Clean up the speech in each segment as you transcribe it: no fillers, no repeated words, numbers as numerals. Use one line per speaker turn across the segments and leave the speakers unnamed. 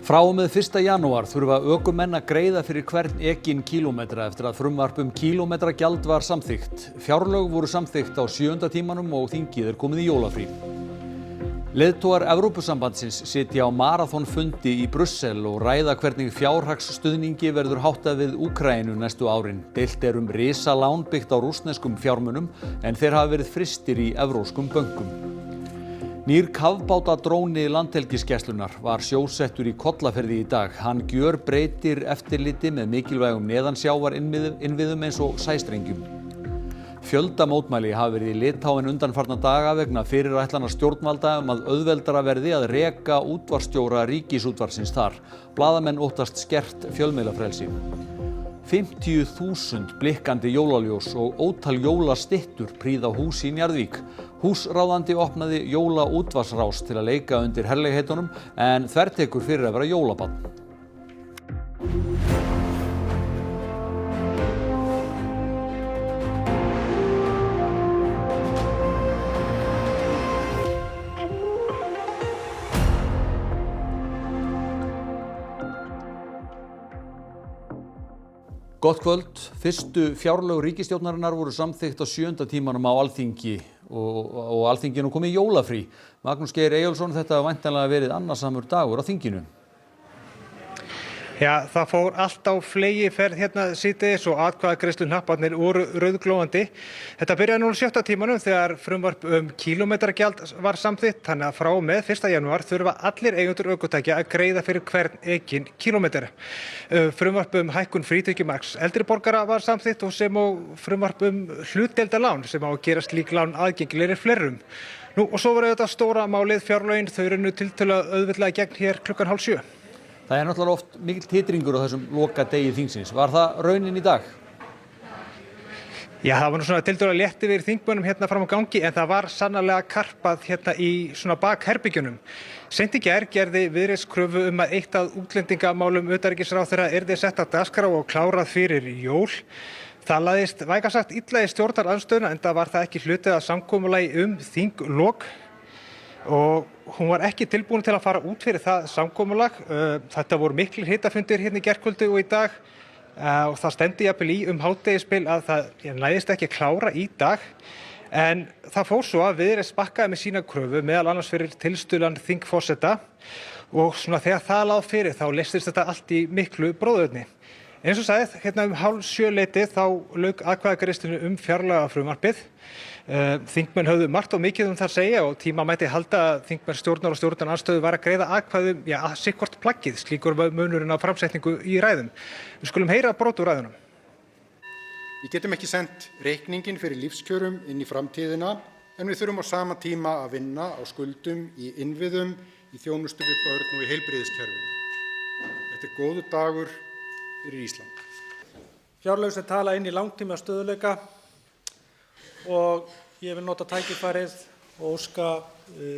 Frá og með 1. janúar þurfa ökumenn að greiða fyrir hvern ekinn kílómetra eftir að frumvarp kílómetragjald var samþykkt. Fjárlög voru samþykkt á 7. tímanum og þingið komið í jólafrí. Leiðtogar Evrópusambandsins sitja á maraþonfundi í Brussel og ræða hvernig fjárhagsstuðningi verður háttað við Úkraínu næstu árin. Deilt risalán byggt á rússneskum fjármunum en þeir hafa verið frystir í evrópskum bönkum. Nýr kafbátadróni Landhelgisgæslunnar var sjósettur í Kollafirði í dag. Hann gjörbreytir eftirliti með mikilvægum neðansjávar-innviðum eins og sæstrengjum. Fjöldamótmæli hafa verið í Litáen undanfarna daga vegna fyrirætlana stjórnvalda að auðveldara verði að reka útvarpsstjóra Ríkisútvarpsins þar. Blaðamenn óttast skert fjölmiðlafrelsi. 50.000 blikkandi jólaljós og ótal jólastyttur prýða hús í Njarðvík. Húsráðandi opnaði jólaútvarpsrás til að leika undir herlegheitunum en þvertekur fyrir að vera jólabarn. Gott kvöld. Fyrstu fjárlög ríkisstjórnarinnar voru samþykkt á 7. tímanum á Alþingi og Alþingi nú komið í jólafrí. Magnús Geir Eyjólfsson, þetta hafa væntanlega verið annasamur dagur á þinginu.
Já, það fór allt á fleygiferð hérna síðdegis og atkvæðagreiðsluhnapparnir voru rauðglóandi. Þetta byrjaði nú á 7. tímanum þegar frumvarp kílómetragjald var samþykkt, þannig að frá og með 1. janúar þurfa allir eigendur ökutækja að greiða fyrir hvern ekinn kílómetra. Frumvarp hækkun frítekjumarks eldri borgara var samþykkt og sem og frumvarp hlutdeildarlán sem á að gera slík lán aðgengilegri fleirum. Nú og svo var þetta stóra málið fjárlögin, þau runnu tiltölulega auðveldlega gegn hér klukkan 6:30.
Það náttúrulega oft mikill titringur á þessum lokadegi þingsins. Var það raunin í dag?
Já, það var nú svona tiltölulega létt yfir þingmönnum hérna fram á gangi en það var sannarlega karpað hérna í svona bakherbyggjunum. Seint í gær gerði Viðreisn kröfu að eitt af útlendingamálum utanríkisráðherra yrði sett á dagskrá og klárað fyrir jól. Það lagðist vægast sagt illa í stjórnarandstöðuna enda var það ekki hluti af samkomulagi þinglok. Og hún var ekki tilbúin til að fara út fyrir það samkomulag. Þetta voru miklir hitafundir hérna í gærkvöldi og í dag og það stendur jafnvel í hádegisbil að það næðist ekki að klára í dag. En það fór svo að Viðreisn bakkaði með sína kröfu meðal annars fyrir tilstuðlan þingforseta og svona þegar það lá fyrir þá leystist þetta allt í miklu bróðurni. Eins og sagði, hérna 6:30 þá lauk atkvæðagreiðslunni fjárlagafrumvarpið. Þingmenn höfðu margt og mikið það að segja og tíma mætti halda að þingmenn stjórnar og stjórnarandstöðu var að greiða atkvæðum, sitthvort plaggið, slíkur munurinn á framsetningu í ræðum. Við skulum heyra brot úr ræðunum.
Við getum ekki sendt reikningin fyrir lífskjörum inn í framtíðina en við þurfum á sama tíma að vinna á skuldum í innviðum, í þjónustu við börn og í heilbrigðiskerfinu. Þetta góður dagur fyrir Ísland.
Fjárlög sem tala inn í langtíma stöðugleika og ég vil nota tækifærið og óska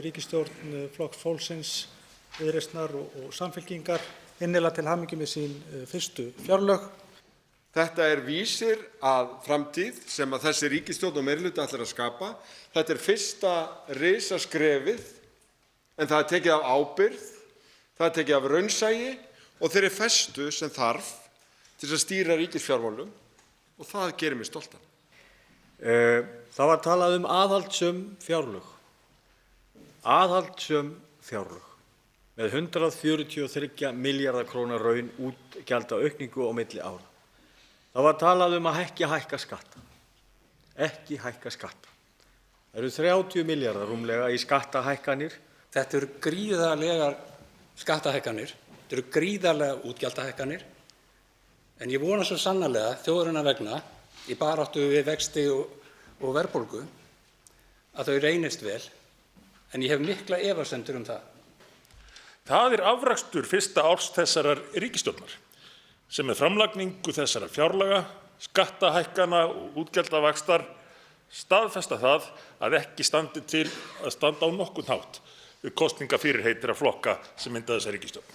ríkisstjórn Flokks fólksins, Viðreisnar og Samfylkingar innilega til hamingju með sín fyrstu fjárlög.
Þetta vísir að framtíð sem að þessi ríkisstjórn og meirihluti ætlar að skapa. Þetta fyrsta risaskrefið en það tekið af ábyrgð, það tekið af raunsæi og þeirri festu sem þarf til að stýra ríkisfjármálum og það gerir mig stoltan.
Það var talað aðhaldssöm fjárlög. Aðhaldssöm fjárlög með 143 milljarða króna raun útgjaldaaukningu á milli ára. Það var talað að ekki hækka skatta. Ekki hækka skatta. Það eru 30 milljarðar rúmlega í skattahækkanir.
Þetta eru gríðarlegar skattahækkanir. Þetta eru gríðarlega útgjaldahækkanir. En ég vona svo sannarlega þjóðarinnar vegna í baráttu við vexti og verðbólgu að þau reynist vel, en ég hef mikla efasemdir það.
Það afrakstur fyrsta árs þessarar ríkisstjórnar sem með framlagningu þessara fjárlaga, skattahækkana og útgjaldavaxtar staðfesta það að ekki standi til að standa á nokkurn hátt við kosningafyrirheitir af flokka sem mynda þessa ríkisstjórn.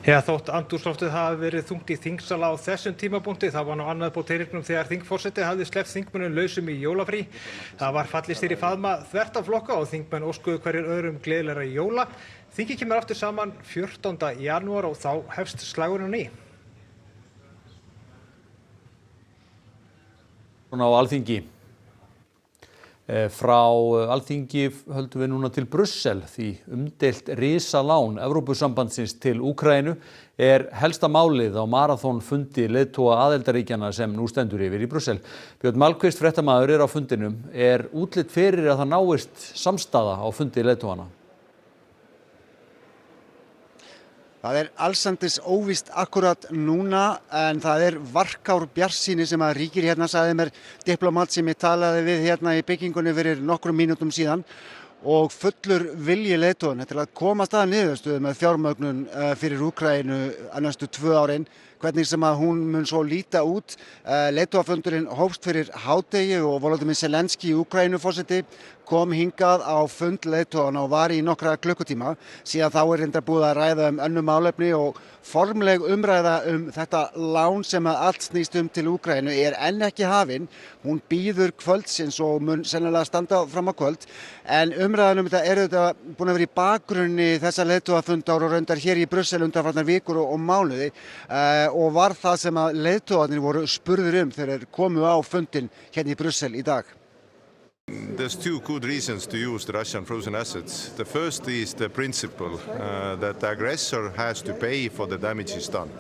Já, þótt andúðsloftið hafi verið þungt í þingsal á þessum tímapunkti, það var nú annað på teiknum þegar þingforseti hafði sleppt þingmönnum lausum í jólafrí. Það var fallist í faðma þvert á flokka og þingmenn óskuðu hverjir öðrum gleðilegra jóla. Þingið kemur aftur saman 14. janúar og þá hefst slagurinn á ný.
Svona á Alþingi. Frá Alþingi höldum við núna til Brussel því umdeilt risalán Evrópusambandsins til Úkraínu helsta málið á maraþonfundi leiðtoga aðildarríkjanna sem nú stendur yfir í Brussel. Björn Malmquist, fréttamaður, á fundinum. Útlit fyrir að það náist samstaða á fundi leiðtoganna?
Það allsendis óvíst akkurat núna en það varkár bjartsýni sem að ríkir hérna, sagði mér diplomát sem ég talaði við hérna í byggingunni fyrir nokkrum mínútum síðan og fullur vilji leiðtogans til að komast að niðurstöðu með fjármögnun fyrir Úkraínu að næstu 2 árin. Hvernig sem að hún mun svo líta út. Leiðtogafundurinn hófst fyrir hádegi og Volodymyr Zelensky, Úkraínuforseti, kom hingað á fund leiðtogana og var í nokkra klukkutíma. Síðan þá reyndar búið að ræða önnur málefni og formleg umræða þetta lán sem að allt snýst til Úkraínu enn ekki hafin. Hún bíður kvöldsins og mun sennilega standa fram á kvöld. En umræðan þetta þetta búin að vera í bakgrunni þessa leiðtogafundar og reyndar hér í Brussel undanfarnar vikur og mánuði. Og var það sem að leiðtogarnir voru spurðir þegar þeir komu á fundin hérna í Brussel í dag.
There's 2 good reasons to use the Russian frozen assets. The first is the principle that the aggressor has to pay for the damages done.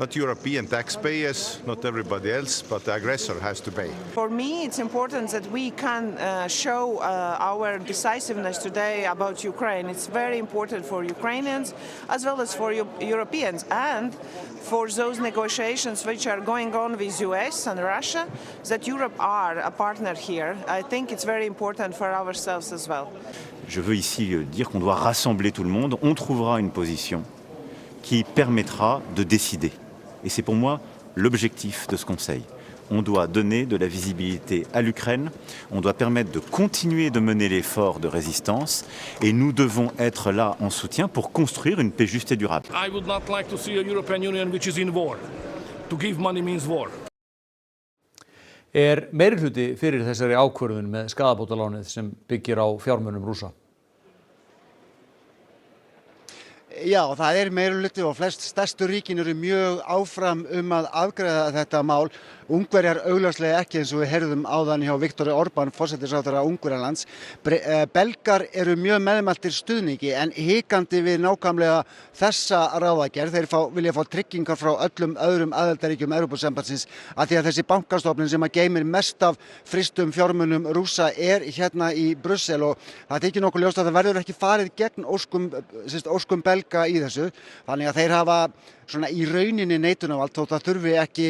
Not European taxpayers, not everybody else, but the aggressor has to pay.
For me, it's important that we can show our decisiveness today about Ukraine. It's very important for Ukrainians as well as for Europeans and for those negotiations which are going on with US and Russia, that Europe are a partner here. I think it's very important for ourselves as well.
Je veux ici dire qu'on doit rassembler tout le monde. On trouvera une position qui permettra de décider. Et c'est pour moi l'objectif de ce Conseil. On doit donner de la visibilité à l'Ukraine, on doit permettre de continuer de mener l'effort de résistance et nous devons être là en soutien pour construire une paix juste et durable.
I would not like to see a European Union which is in war. To give money means war.
Meirihluti fyrir þessari ákvörðun með skaðabótalánið sem byggir á fjármunum Rússa?
Já, það meirihluti og flest stærstu ríkin eru mjög áfram að afgreiða þetta mál. Ungverjar augljóslega ekki eins og við heyrðum áðan hjá Viktor Orbán, forsætisráðherra Ungverjalands. Belgar eru mjög meðmæltir stuðningi en hikandi við nákvæmlega þessa ráðagerð. Þeir vilja fá tryggingar frá öllum öðrum aðildarríkjum Evrópusambandsins að því að þessi bankastofnun sem að geymir mest af frystum fjármunum Rússa hérna í Brussel og það þykir nokkuð ljóst að það verður ekki farið gegn óskum Belga í þessu. Þannig að þeir hafa svona í rauninni neitunarvald þótt það þurfi ekki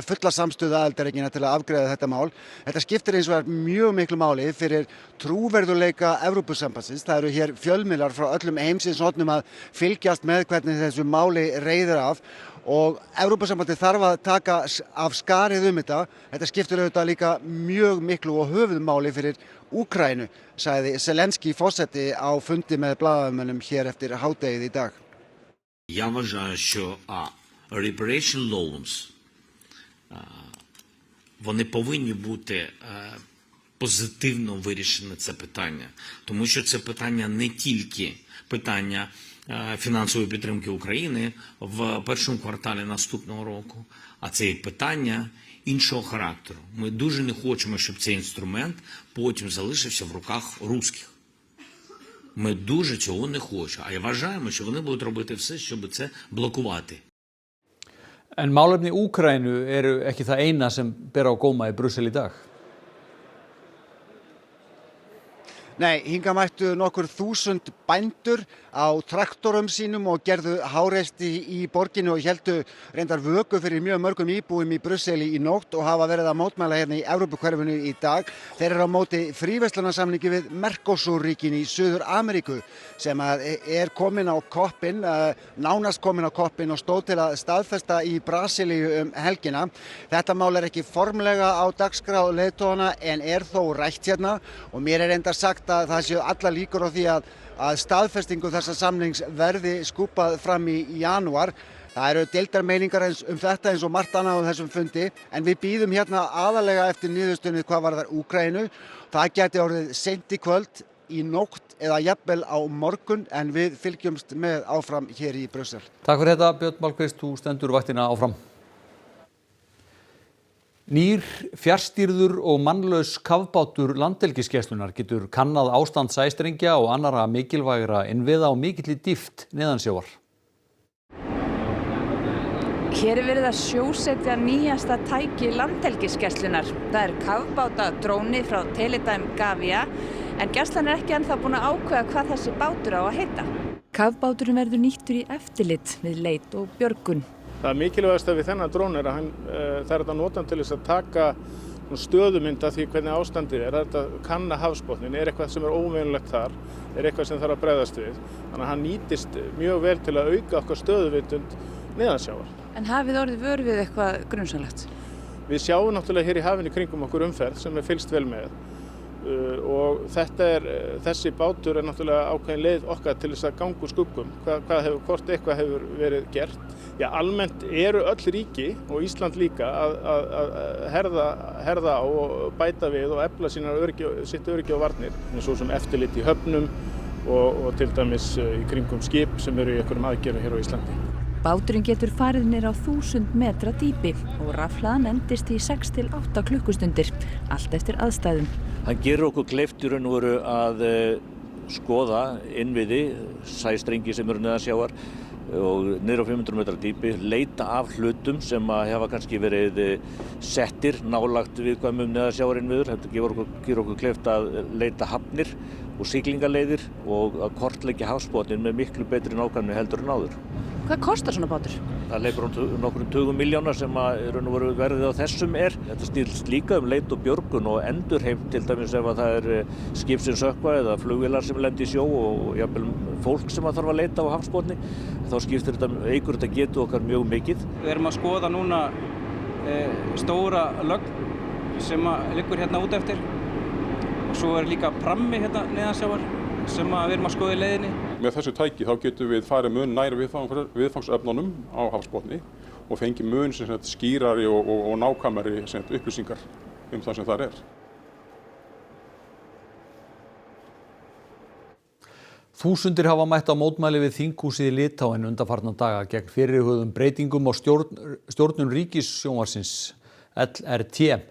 fulla samstöðu aðildarríkjanna til að afgreiða þetta mál. Þetta skiptir eins og mjög miklu máli fyrir trúverðugleika Evrópusambandsins. Það eru hér fjölmiðlar frá öllum heimsins hornum að fylgjast með hvernig þessu máli reiðir af og Evrópusambandið þarf að taka af skarið þetta. Þetta skiptir auðvitað líka mjög miklu og höfuðmáli fyrir Úkraínu, sagði Zelensky forseti á fundi með blaðamönnum hér eftir hádegið í dag.
Я вважаю, що reparation loans, вони повинні бути позитивно вирішені це питання, тому що це питання не тільки питання фінансової підтримки України в першому кварталі наступного року, а це і питання іншого характеру. Ми дуже не хочемо, щоб цей інструмент потім залишився в руках русських. Ми дуже цього не хочемо, а вважаємо, що вони будуть робити все, щоб це блокувати.
En málefni Úkraínu eru ekki það eina sem ber á góma í Brussel í dag.
Nei, hingað mættu nokkur þúsund bændur á traktorum sínum og gerðu háreysti í borginni og héldu reyndar vöku fyrir mjög mörgum íbúum í Brussel í nótt og hafa verið að mótmæla hérna í Evrópuhverfinu í dag. Þeir eru á móti fríverslunarsamningi við Mercosur-ríkin í Suður-Ameríku sem komin á koppinn, nánast komin á koppinn og stóð til að staðfesta í Brasilíu helgina. Þetta mál ekki formlega á dagskrá leiðtogana en þó rætt hérna og mér reyndar sagt að það séu allar líkur á því að staðfestingu þessa samnings verði skúpað fram í janúar. Það eru deildar meiningar þetta eins og margt annað á þessum fundi en við bíðum hérna aðalega eftir niðurstöðunni hvað varðar Úkraínu. Það gæti orðið seint í kvöld í nótt eða jafnvel á morgun en við fylgjumst með áfram hér í Brussel.
Takk fyrir þetta, Björn Málkvist, þú stendur vaktina áfram. Nýr, fjarstýrður og mannlaus kafbátur Landhelgisgæslunnar getur kannað ástand sæstrengja og annarra mikilvægra innviða á mikilli dýpt neðansjávar.
Hér verið að sjósetja nýjasta tæki Landhelgisgæslunnar. Það kafbátadróni frá Teledyne Gavia, en gæslan ekki ennþá búin að ákveða hvað þessi bátur á að heita. Kafbáturinn verður nýttur í eftirlit við leit og björgun.
Það mikilvægasta við þennan drón er að það er að nota hann til þess að taka stöðumynd af því hvernig ástandið er. Þetta kanna hafsbotninn, er eitthvað sem er óvenjulegt þar, er eitthvað sem þarf að bregðast við. Þannig að hann nýtist mjög vel til að auka okkar stöðuvitund neðansjávar. En hafið orðið vör við eitthvað grunsamlegt? Við sjáum náttúrulega hér í hafinu kringum okkur umferð sem er fylgst vel með og þessi bátur er náttúrulega ákveðin leið okkar til þess að ganga úr skuggum hvort eitthvað hefur verið gert. Já, almennt eru öll ríki og Ísland líka að herða á og bæta við og efla sitt öryggi og varnir, svo sem eftirlit í höfnum og til dæmis í kringum skip sem eru í einhverjum aðgerðum hér á Íslandi. Báturinn getur farið niður á 1000 metra dýpi og rafhlaðan endist í 6 til 8 klukkustundir, allt eftir aðstæðum.
Hann gerir okkur kleift í raun og veru að skoða innviði, sæstrengi sem eru neðansjávar og niður á 500 metra dýpi, leita af hlutum sem hafa kannski verið settir nálagt viðkvæmum neðansjávarinnviður. Þetta gefur okkur kleift að leita hafnir og siglingaleiðir og að kortleggja hafsbotninn með miklu betri nákvæmni heldur en áður. Hvað kostar svona bátur? Það leipur nokkrum tugum milljóna sem verðið á þessum er. Þetta snýst líka leit og björgun og endurheimt, til dæmis ef það er skip sem sökkva eða flugvélar sem lenda í sjó og jafnvel fólk sem þarf að leita á hafsbotni. Þá eykur þetta getu okkar mjög mikið. Við erum að skoða núna stóra lögn sem liggur hérna út eftir og svo er líka prammi hérna neðansjávar sem við erum að skoða í leiðinni. Með þessu tæki þá getum við farið mun nær viðfangsefnunum á hafsbotni og fengið mun skýrari og nákvæmari upplýsingar það sem þar er.
Þúsundir hafa mætt á mótmæli við þinghúsið í Litáen undanfarna daga gegn fyrirhuguðum breytingum á stjórnun ríkissjónvarpsins LRT.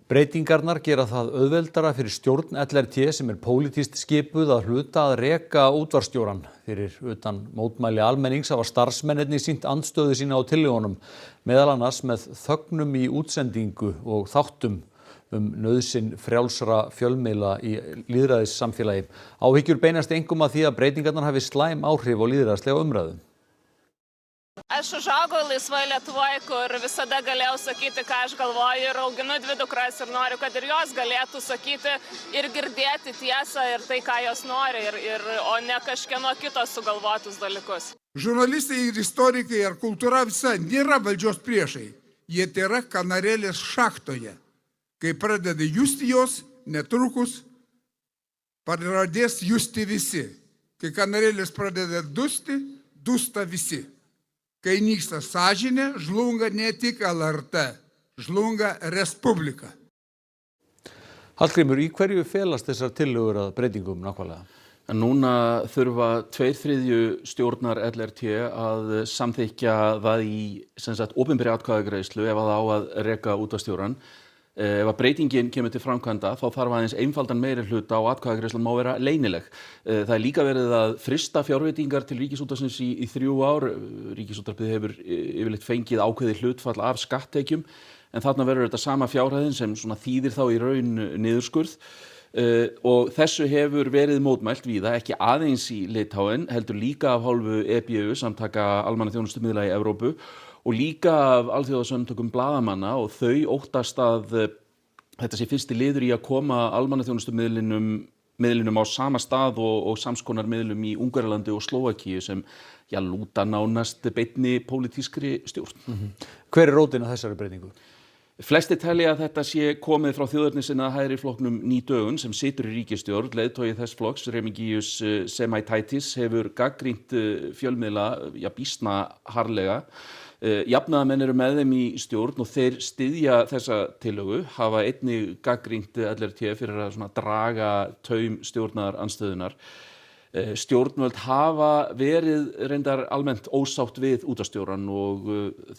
Breytingarnar gera það auðveldara fyrir stjórn LRT sem er pólitískt skipuð að hluta að reka útvarpsstjórann. Fyrir utan mótmæli almennings hafa starfsmennirnir sýnt andstöðu sína á tillögunum, meðal annars með þögnum í útsendingu og þáttum nauðsyn frjálsra fjölmiðla í lýðræðissamfélagi. Áhyggjur beinast einkum að því að breytingarnar hafi slæm áhrif á lýðræðislega umræðu.
Aš užaugau laisvai Lietuvoje, kur visada galėjau sakyti, ką aš galvoju, ir auginu 2 dukras ir noriu, kad ir jos galėtų sakyti ir girdėti tiesą ir tai, ką jos nori, o ne kažkieno kito sugalvotus dalykus.
Žurnalistai ir istorikai ar kultūra visa nėra valdžios priešai. Jie tėra kanarėlės šachtoje. Kai pradeda justi jos, netrukus pradės justi visi. Kai kanarėlės pradeda dusti, dusta visi. Kai nyksta sąžinė, žlunga ne tik LRT, žlunga Respublika.
Hallgrímur, í hverju felast þessar tillögur að breytingum nákvæmlega?
Núna þurfa 2/3 stjórnar LRT að samþykkja það í opinberri atkvæðagreiðslu ef það á að reka útvarpsstjórann. Ef að breytingin kemur til framkvæmda þá þarf aðeins einfaldan meirihluta og atkvæðagreiðslan má vera leynileg. Það er líka verið að frista fjárveitingar til Ríkisútvarpsins í 3 ár. Ríkisútvarpið hefur yfirleitt fengið ákveðið hlutfall af skatttekjum en þarna verður þetta sama fjárhæðin sem þýðir þá í raun niðurskurð. Og þessu hefur verið mótmælt víða, ekki aðeins í Litáen, heldur líka af hálfu EBU, samtaka almannaþjónustumiðla í Evrópu, og líka af alþjóðasamtökum blaðamanna og þau óttast að þetta sé fyrsti liður í að koma almannaþjónustumiðlinum á sama stað og samskonar miðlum í Ungverjalandi og Slóvakíu sem lúta nánast beinni pólitískri stjórn.
Hver er rótin að þessari breytingu?
Flestir telja að þetta sé komið frá þjóðernissinna hægri flokknum Nýju dögun sem situr í ríkisstjórn. Leiðtogi þess flokks, Remigijus Žemaitaitis, hefur gagnrýnt fjölmiðla býsna harðlega. Jafnaðarmenn eru með þeim í stjórn og þeir styðja þessa tillögu, hafa einnig gagnrýnt LRT fyrir að svona draga taum stjórnarandstöðunnar. Stjórnvöld hafa verið reyndar almennt ósátt við útvarpsstjórann og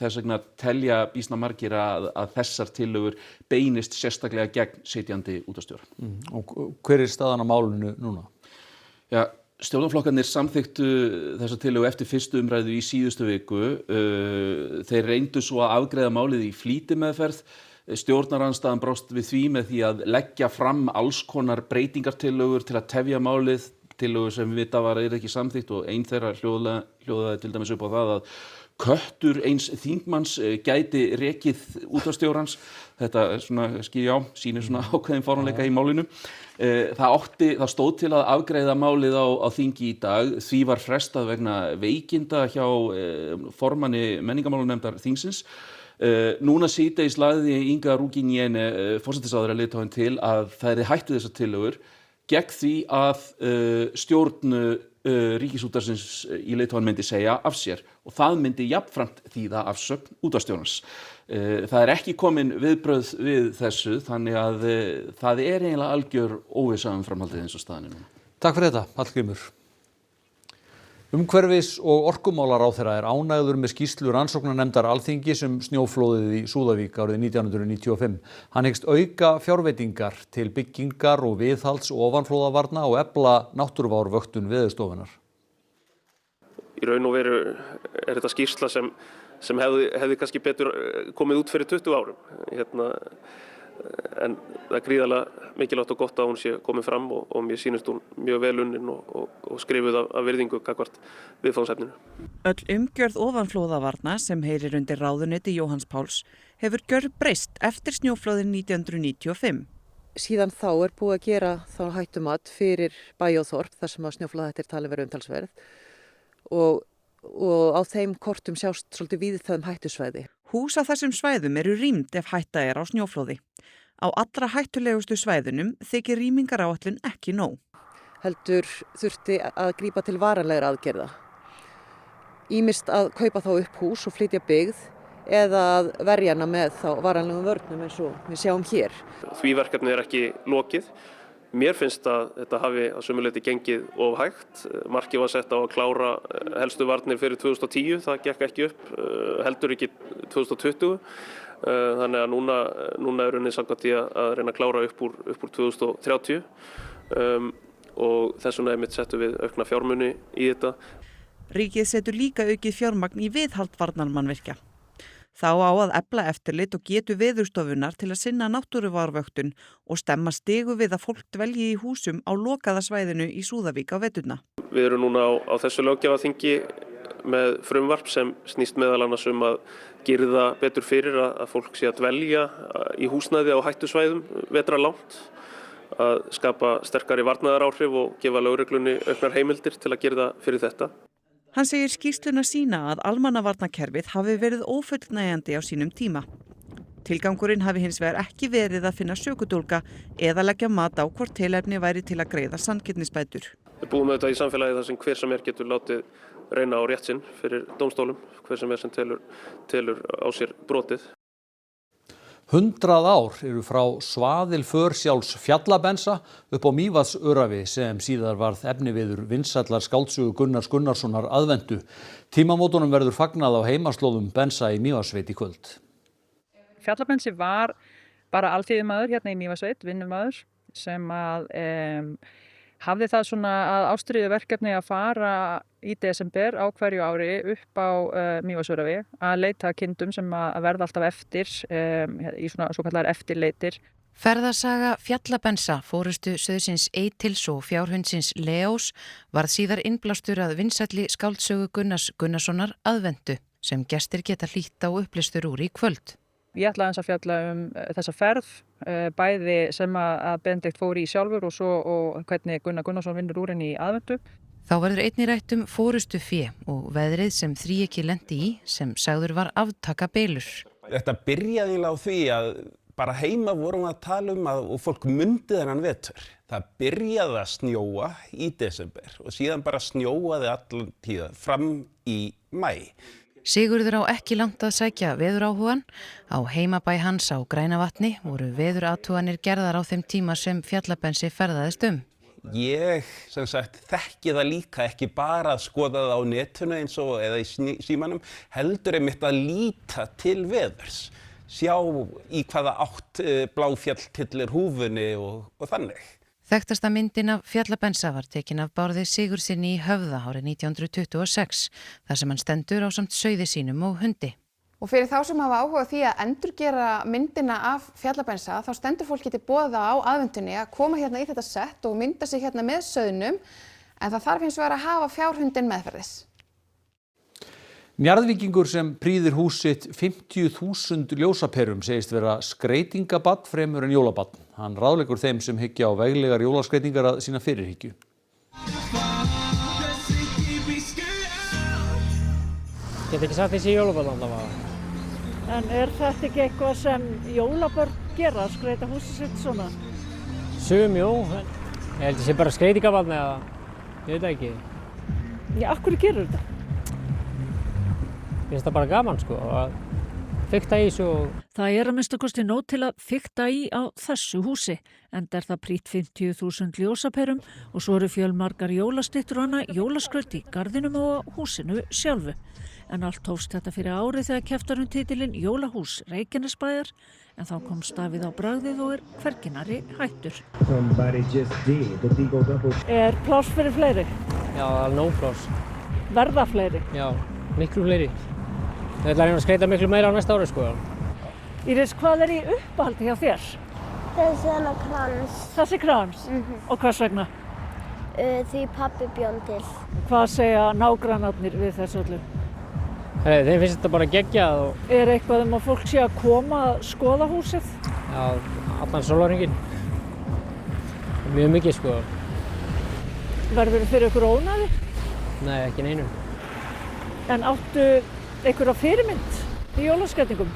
þess vegna telja býsna margir að þessar tillögur beinist sérstaklega gegn sitjandi útvarpsstjóra.
Og hver staðan á málinu núna?
Já, stjórnarflokkarnir samþykktu þessa tillögu eftir fyrstu umræðu í síðustu viku. Þeir reyndu svo að afgreiða málið í flýtimeðferð. Stjórnarandstaðan brást við því með því að leggja fram alls konar breytingartillögur til að tefja málið, tillögur sem við vita var ekki samþykkt og ein þeirra hljóðaði til dæmis upp á það að köttur eins þingmanns gæti rekið útvarpsstjórans. Þetta sýnir svona ákveðin fáránleika í málinu. Það stóð til að afgreiða málið á þingi í dag. Því var frestað vegna veikinda hjá formanni menningarmálanefndar þingsins. Núna síðdegis lagði Inga Ruginiene, forsætisráðherra Litáen, til að það yrði hætt við þessar tillögur gegn því að stjórn Ríkisútvarpsins í Litáen myndi segja af sér og það myndi jafnframt þýða afsögn útvarpsstjórans. Það ekki komin viðbrögð við þessu þannig að það eiginlega algjör óvissa framhaldið eins og staðan núna.
Takk fyrir þetta, Hallgrímur. Umhverfis- og orkumálaráðherra ánægður með skýrslu rannsóknarnefndar Alþingis snjóflóðið í Súðavík árið 1995. Hann hyggst auka fjárveitingar til byggingar og viðhalds ofanflóðavarna og efla náttúruvárvöktun Veðurstofunnar.
Í raun og veru þetta skýrsla sem hefði kannski betur komið út fyrir 20 árum. En það gríðarlega mikilvægt og gott að hún sé komin fram og mér sýnist hún mjög vel unnin og skrifuð af virðingu gagnvart viðfangsefninu.
Öll umgjörð ofanflóðavarna sem heyrir undir ráðuneyti Jóhanns Páls hefur gjörbreyst eftir snjóflóðin 1995.
Síðan þá búið að gera þá hættumat fyrir bæ og þorp þar sem að snjóflóðahættir talið vera umtalsverð og á þeim kortum sjást svolítið víðfeðm hættusvæði.
Hús á þessum svæðum eru rýmd ef hætta á snjóflóði. Á allra hættulegustu svæðunum þykir rýmingaráætlun ekki nóg.
Heldur þurfti að grípa til varanlegra aðgerða. Ýmist að kaupa þá upp hús og flytja byggð eða að verja hana með þá varanlegum vörnum eins og við sjáum hér.
Því verkefni ekki lokið. Mér finnst að þetta hafi að sumu leyti gengið of hægt. Markið var sett á að klára helstu varnir fyrir 2010, það gekk ekki upp, heldur ekki 2020. Þannig að núna unnið samkvæmt því að reyna að klára upp úr 2030 og þess vegna einmitt settum við aukna fjármuni í þetta.
Ríkið setur líka aukið fjármagn í viðhald varnarmannvirkja. Þá á að efla eftirlit og getu Veðurstofunnar til að sinna náttúruvárvöktun og stemma stigu við að fólk dvelji í húsum á lokaða svæðinu í Súðavík á veturna.
Við erum núna á þessu löggjafarþingi með frumvarp sem snýst meðal annars að girða betur fyrir að fólk sé að dvelja í húsnæði á hættusvæðum vetrarlangt, að skapa sterkari varnaðaráhrif og gefa lögreglunni auknar heimildir til að girða fyrir þetta.
Hann segir skýrsluna sína að almannavarnakerfið hafi verið ófullnægjandi á sínum tíma. Tilgangurinn hafi hins vegar ekki verið að finna sökudólga eða leggja mat á hvort tilefni væri til að greiða sanngirnisbætur.
Við búum auðvitað í samfélagi þar sem hver sem getur látið reyna á rétt sinn fyrir dómstólum, hver sem telur á sér brotið.
100 ár eru frá svaðilför sjálfs fjallabensa upp á Mývatnsöræfi sem síðar varð efniviður vinsællar skáldsögu Gunnars Gunnarssonar aðventu. Tímamótunum verður fagnað á heimaslóðum Bensa í Mývatnssveit í kvöld.
Fjallabensi var bara alþýðumaður hérna í Mývatnssveit, vinnumaður sem hafði það svona að ástríðu verkefni að fara í desember á hverju ári upp á Mývatnsöræfi að leita að kindum sem að verða alltaf eftir í svona svokallar eftirleitir.
Ferðasaga Fjallabensa, fórustu sauðsins Eitils og fjárhundsins Leós varð síðar innblástur að vinsælli skáldsögu Gunnars Gunnarssonar aðventu sem gestir geta hlýtt á upplestur úr í kvöld.
Ég ætla aðeins að fjalla þessa ferð, bæði sem að Benedikt fór í sjálfur og hvernig Gunnar Gunnarsson vinnur úr henni í aðventu.
Þá verður einnig rætt fórustu fé og veðrið sem þríeki lenti í sem sagður var aftaka beilur.
Þetta byrjaði eiginlega á því að bara heima vorum við að tala og fólk mundi þennan vetur. Það byrjaði að snjóa í desember og síðan bara snjóaði allan tíða fram í maí.
Sigurður á ekki langt að sækja veðuráhugan. Á heimabæ hans á Grænavatni voru veðurathuganir gerðar á þeim tíma sem Fjallabensi ferðaðist
Ég, sem sagt, þekki það líka ekki bara að skoða það á netinu eins og eða í símanum, heldur einmitt að líta til veðurs, sjá í hvaða átt Bláfjall tyllir húfunni og þannig.
Þekktasta myndin af Fjallabensa var tekin af Bárði Sigurðssyni í Höfða árið 1926, þar sem hann stendur ásamt sauði sínum og hundi.
Og fyrir þá sem hafa áhuga á því að endurgera myndina af Fjallabensa, þá stendur fólki til boða á aðventunni að koma hérna í þetta sett og mynda sig hérna með sauðnum, en það þarf hins vegar að hafa fjárhundinn meðferðis.
Njarðvíkingur sem prýðir hús sitt 50.000 ljósaperum segist vera skreytingabarn fremur en jólabarn. Hann ráðleggur þeim sem hyggja á veglegar jólaskreytingar að sína fyrirhyggju.
Get ekki sagt þessi jólabarn allavega. En þetta ekki eitthvað sem jólabörn gera, að skreyta húsið sitt svona?
Jú, ég held að sé bara skreytingabarn eða, ég veit ekki.
Já, af hverju gerur þetta?
Mér finnst það bara gaman sko, að fikta í þessu.
Það að minnsta kosti nóg til að fikta í á þessu húsi, enda það prýtt 50.000 ljósaperum og svo eru fjölmargar jólastyttur og annað jólaskraut í garðinum og á húsinu sjálfu. En allt hófst þetta fyrir árið þegar keppt titilinn Jólahús Reykjanesbæjar, en þá kom stafið á bragðið og hvergi nærri hættur. Pláss fyrir fleiri?
Já, nóg pláss.
Verða fleiri?
Já, miklu fleiri. Það ætla að reyna að skreyta miklu meira á næsta ári sko.
Íris, hvað í uppáhaldi hjá þér?
Þessi krans.
Þessi krans? Og hvers vegna?
Því pabbi bjón til.
Hvað segja nágrannarnir við þessu öllu?
Þeim finnst þetta bara geggjað.
Eitthvað að fólk sé að koma að skoða húsið?
Já, allan sólarhringinn. Mjög mikið sko.
Verður fyrir ykkur ónæði?
Nei, ekki neinu.
En áttu einhverja fyrirmynd í jólaskreytingum?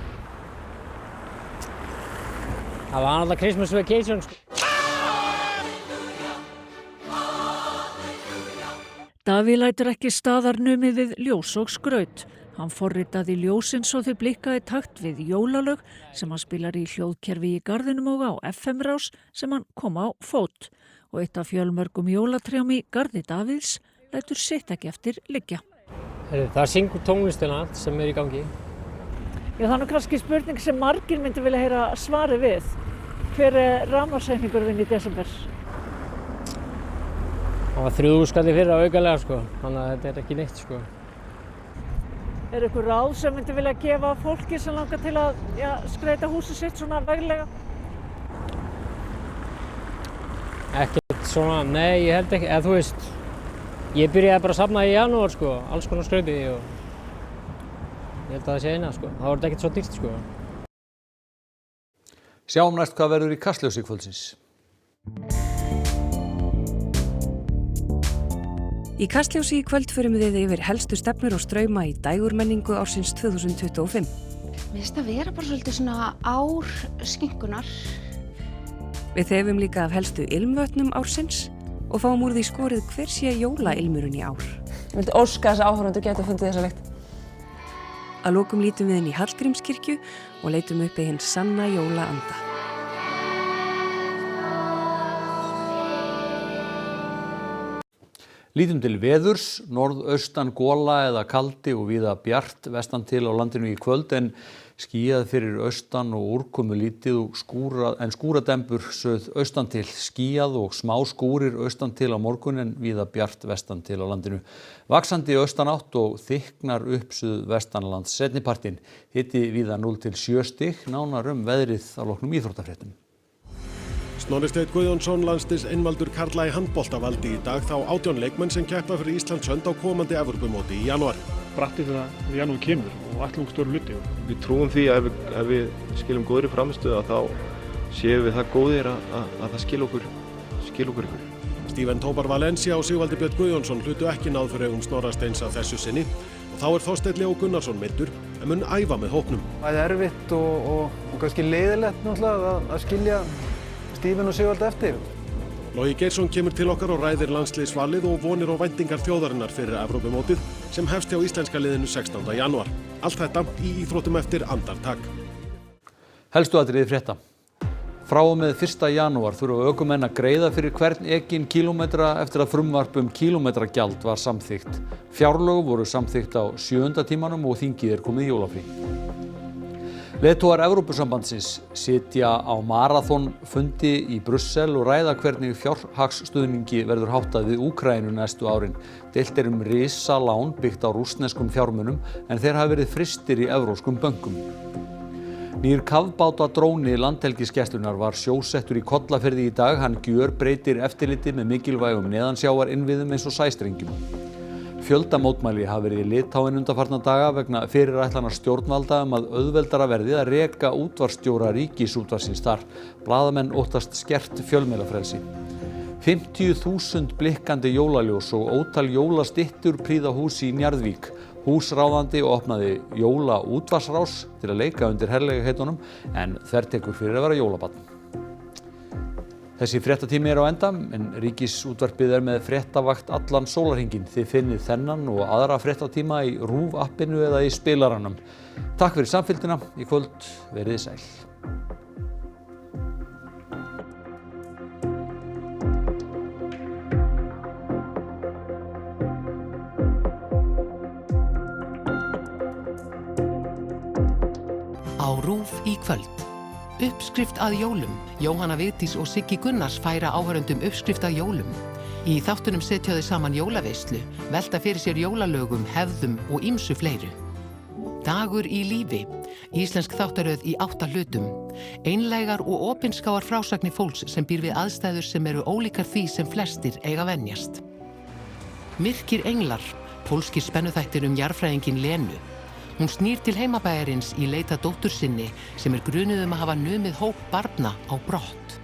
Það var alltaf Christmas Vacation sko.
Davíð lætur ekki staðar numið við ljós og skraut. Hann forritaði ljósin svo þau blikkaði takt við jólalög sem hann spilar í hljóðkerfi í garðinum og á FM-rás sem hann kom á fót. Og eitt af fjölmörgum jólatrjám í garði Davíðs lætur sitt ekki eftir liggja.
Það syngur tónlistina sem í gangi.
Já, það kannski spurning sem margir myndi vilja heyra svari við. Hver rafmagnsreikningurinn í desember?
Það var 3.000 skall fyrir að aukalega sko, þannig að þetta ekki neitt sko.
Eitthvað ráð sem myndi vilja gefa fólki sem langar til að skreyta húsið sitt svona veglega?
Ekkert svona, nei, ég held ekki, eða þú veist, ég byrjaði bara að safna í janúar sko, alls konar skrauti og ég held að það sé eina sko, það voru ekkert svo dýrt sko.
Sjáum næst hvað verður í Kastljósi kvöldsins.
Í Kastljósi í kvöld förum við yfir helstu stefnur og strauma í dægurmenningu ársins 2025.
Mér finnst að vera bara svolítið svona ár skinkunar.
Við þefum líka af helstu ilmvötnum ársins og fáum úr því skorið hver sé jólailmurinn í ár.
Ég myndi óska þess að áhorfendur gætu fundið þessa lykt.
Að lokum lítum við inn í Hallgrímskirkju og leitum uppi hinn sanna jólaanda.
Lítum til veðurs, norðaustan gola eða kaldi og víða bjart vestan til á landinu í kvöld en skýjað fyrir austan og úrkomu lítið og skúradembur suðaustan til, skýjað og smá skúrir austan til á morgun en víða bjart vestan til á landinu. Vaxandi austanátt og þykknar upp suðvestanlands seinnipartinn, hiti víða 0 til 7 stig, nánar veðrið á loknum íþróttafréttum.
Snorri Steinn Guðjónsson landsliðs einvaldur karla í handbolta valdi í dag þá 18 leikmenn sem keppa fyrir Íslands hönd á komandi Evrópumóti í janúar.
Brattið þegar janúar kemur og ætlumstóru hluti.
Við trúum því að ef við skilum góðri frammistöðu þá séum við það góðir að það skil okkur ykkur.
Steven Tobar Valencia og Sigvaldi Björn Guðjónsson hlutu ekki náð fyrir augum Snorra Steins að þessu sinni og þá Þorsteinn Leó Gunnarsson meiddur en mun æfa með hópnum.
Það erfitt og kannski leiðilegt náttúrulega að skilja Steven og Sigvaldi eftir.
Logi Geirsson kemur til okkar og ræðir landsliðsvalið og vonir og væntingar þjóðarinnar fyrir Evrópumótið sem hefst hjá íslenska liðinu 16. janúar. Allt þetta í íþróttum eftir andartak.
Helstu atriði frétta. Frá og með 1. janúar þurfa ökumenn að greiða fyrir hvern ekinn kílómetra eftir að frumvarp kílómetragjald var samþykkt. Fjárlög voru samþykkt á 7. tímanum og þingið komið í jólafrí. Leiðtogar Evrópusambandsins sitja á maraþonfundi í Brussel og ræða hvernig fjárhagsstuðningi verður háttað við Úkraínu næstu árin. Deilt risalán byggt á rússneskum fjármunum en þeir hafa verið frystir í evrópskum bönkum. Nýr kafbátadróni Landhelgisgæslunnar var sjósettur í Kollafirði í dag. Hann gjörbreytir eftirliti með mikilvægum neðansjáarinnviðum eins og sæstrengjum. Fjöldamótmæli hafa verið í Litháen undanfarna daga vegna fyrirætlana stjórnvalda að auðveldara verði að reka útvarpsstjóra Ríkisútvarpsins þar. Blaðamenn óttast skert fjölmiðlafrelsi. 50.000 blikkandi jólaljós og ótal jólastyttur prýða hús í Njarðvík. Húsráðandi opnaði jólaútvarpsrás til að leika undir herlegheitunum en þvertekur fyrir að vera jólabarn. Þessi fréttatími á enda en Ríkisútvarpið með fréttavakt allan sólarhringinn. Þið finnið þennan og aðra fréttatíma í RÚV appinu eða í spilaranum. Takk fyrir samfylgdina. Í kvöld verið þið sæl.
Á RÚV í kvöld. Uppskrift að jólum. Jóhanna Vigdís og Siggi Gunnars færa áhorfendum uppskrift að jólum. Í þáttunum setja þau saman jólaveislu, velta fyrir sér jólalögum, hefðum og ýmsu fleiru. Dagur í lífi. Íslensk þáttaröð í 8 hlutum. Einlægar og opinskáar frásagnir fólks sem býr við aðstæður sem eru ólíkar því sem flestir eiga venjast. Myrkir englar. Pólskir spennuþættir jarðfræðinginn Lenu. Hún snýr til heimabæjarins í leit að dóttur sinni sem grunuð að hafa numið hóp barna á brott.